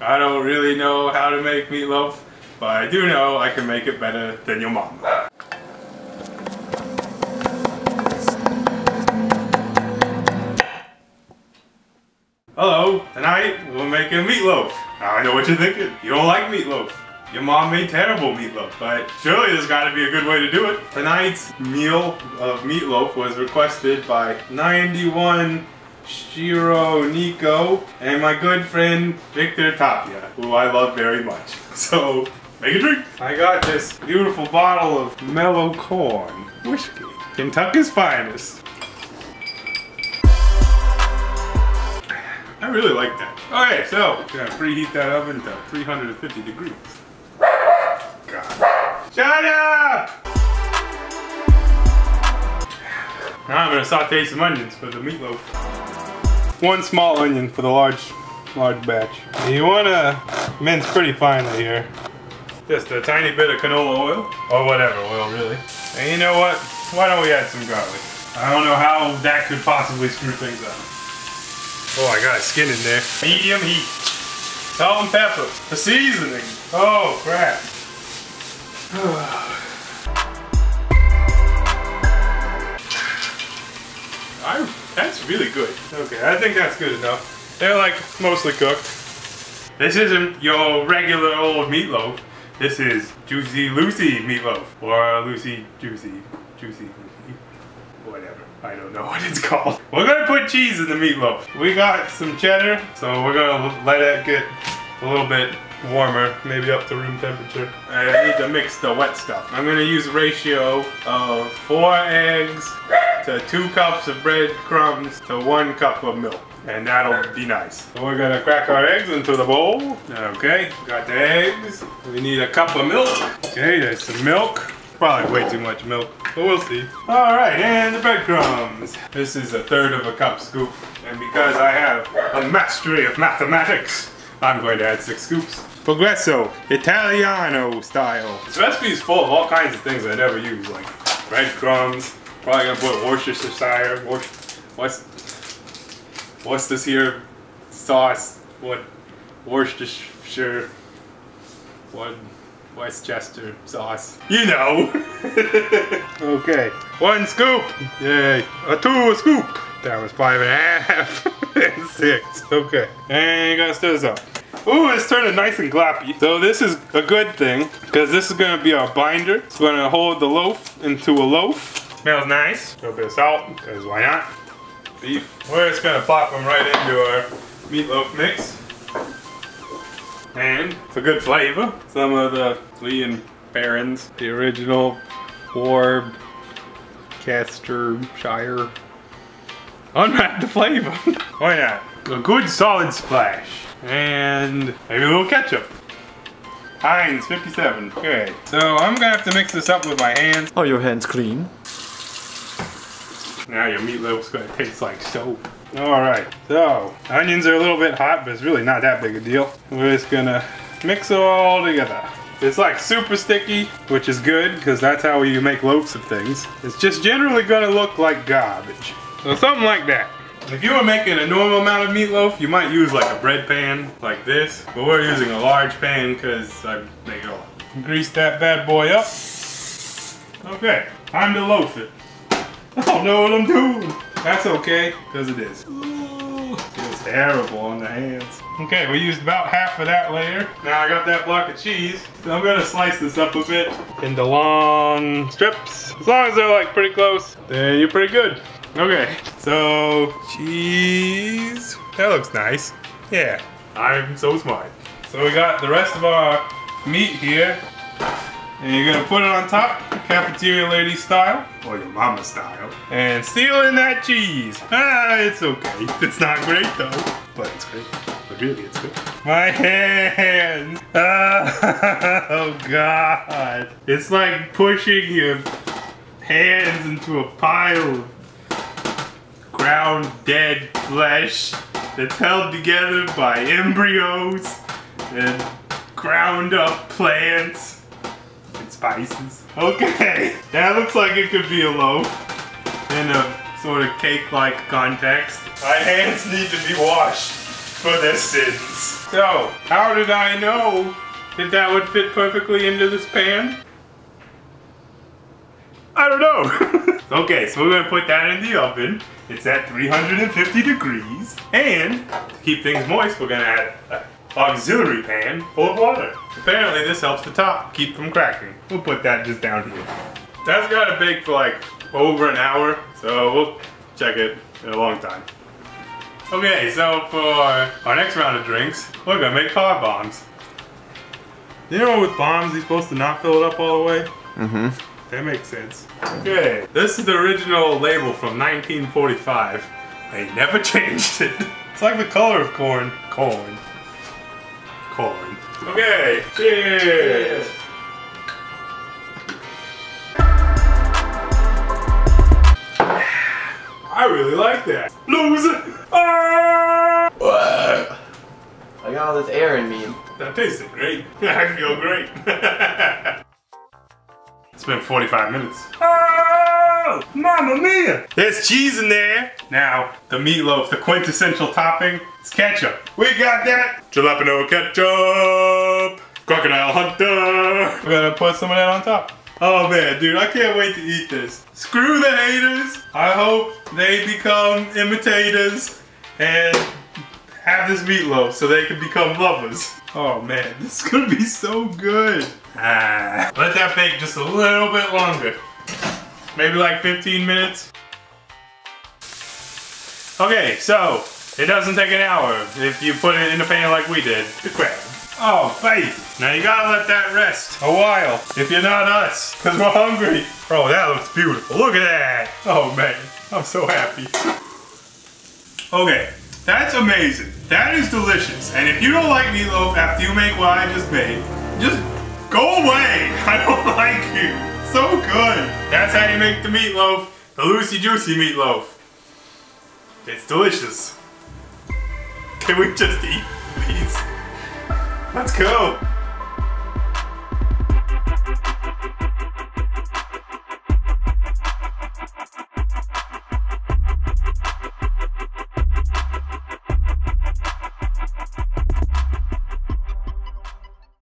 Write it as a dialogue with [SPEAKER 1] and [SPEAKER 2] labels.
[SPEAKER 1] I don't really know how to make meatloaf, but I do know I can make it better than your mom. Hello, tonight we're making meatloaf. Now I know what you're thinking. You don't like meatloaf. Your mom made terrible meatloaf, but surely there's got to be a good way to do it. Tonight's meal of meatloaf was requested by 91 Shiro Nico and my good friend Victor Tapia, who I love very much. So, make a drink. I got this beautiful bottle of mellow corn whiskey, Kentucky's finest. I really like that. Okay, so we're gonna preheat that oven to 350 degrees. God. Shut up! Now I'm gonna saute some onions for the meatloaf. 1 small onion for the large batch. You wanna mince pretty finely here. Just a tiny bit of canola oil, or whatever oil really. And you know what? Why don't we add some garlic? I don't know how that could possibly screw things up. Oh, I got skin in there. Medium heat. Salt and pepper. The seasoning. Oh, crap. That's really good. Okay, I think that's good enough. They're like mostly cooked. This isn't your regular old meatloaf. This is Juicy Lucy Meatloaf. Or Lucy Juicy. Juicy Lucy. Whatever. I don't know what it's called. We're gonna put cheese in the meatloaf. We got some cheddar, so we're gonna let it get a little bit warmer, maybe up to room temperature. I need to mix the wet stuff. I'm gonna use a ratio of 4 eggs to 2 cups of bread crumbs to 1 cup of milk. And that'll be nice. So we're gonna crack our eggs into the bowl. Okay, got the eggs. We need a cup of milk. Okay, there's some milk. Probably way too much milk, but we'll see. Alright, and the breadcrumbs. This is 1/3 of a cup scoop. And because I have a mastery of mathematics, I'm going to add 6 scoops. Progresso, Italiano style. This recipe is full of all kinds of things I never use, like breadcrumbs. Probably gonna put Worcestershire, what's this here? Sauce, Worcestershire, Worcestershire sauce. You know. Okay, 1 scoop. Yay. A scoop. That was 5.5 and 6. Okay, and you gotta stir this up. Ooh, it's turning nice and gloppy. So this is a good thing, because this is gonna be our binder. It's gonna hold the loaf into a loaf. Smells nice. A little bit of salt, because why not? Beef. We're just gonna plop them right into our meatloaf mix. And it's a good flavor. Some of the Lee and Barons, the original Worcestershire. Unwrap the flavor. Why not? A good solid splash. And maybe a little ketchup. Heinz 57. Okay, so I'm gonna have to mix this up with my hands.
[SPEAKER 2] Are your hands clean?
[SPEAKER 1] Now your meatloaf's gonna taste like soap. Alright, so onions are a little bit hot, but it's really not that big a deal. We're just gonna mix it all together. It's like super sticky, which is good, because that's how you make loaves of things. It's just generally gonna look like garbage. So something like that. If you were making a normal amount of meatloaf, you might use like a bread pan, like this. But we're using a large pan, because I make it all. Grease that bad boy up. Okay, time to loaf it. I don't know what I'm doing. That's okay, because it is. Ooh, feels terrible on the hands. Okay, we used about half of that layer. Now I got that block of cheese. So I'm gonna slice this up a bit into long strips. As long as they're like pretty close, then you're pretty good. Okay, so cheese. That looks nice. Yeah, I'm so smart. So we got the rest of our meat here. And you're gonna put it on top, cafeteria lady style, or your mama style, and seal in that cheese. Ah, it's okay. It's not great though, but it's great. But really, it's good. My hands. Ah, oh God. It's like pushing your hands into a pile of ground dead flesh that's held together by embryos and ground up plants. Spices. Okay, that looks like it could be a loaf in a sort of cake-like context. My hands need to be washed. for their sins. So, how did I know that that would fit perfectly into this pan? I don't know. Okay, so we're gonna put that in the oven. It's at 350 degrees. And to keep things moist, we're gonna add an auxiliary pan full of water. Apparently this helps the top keep from cracking. We'll put that just down here. That's gotta bake for like over an hour, so we'll check it in a long time. Okay, so for our next round of drinks, we're gonna make car bombs. You know with bombs, you're supposed to not fill it up all the way? Mm-hmm. That makes sense. Okay, this is the original label from 1945. They never changed it. It's like the color of corn. Corn. Okay, cheers! I really like that. Loser! Ah!
[SPEAKER 2] I got all this air in me.
[SPEAKER 1] That tasted great. I feel great. It's been 45 minutes. Oh! Mamma mia! There's cheese in there. Now, the meatloaf, the quintessential topping, is ketchup. We got that. Jalapeno ketchup. Crocodile Hunter. We're gonna put some of that on top. Oh man, dude, I can't wait to eat this. Screw the haters. I hope they become imitators and have this meatloaf so they can become lovers. Oh man, this is gonna be so good. Let that bake just a little bit longer. Maybe like 15 minutes. Okay, so it doesn't take an hour if you put it in the pan like we did. The crab. Oh, baby. Now you gotta let that rest a while if you're not us, because we're hungry. Oh, that looks beautiful. Look at that. Oh man, I'm so happy. Okay, that's amazing. That is delicious. And if you don't like meatloaf after you make what I just made, just go away. I don't like you. It's so good. That's how you make the meatloaf, the Lucy Juicy Meatloaf. It's delicious. Can we just eat, please? Let's go.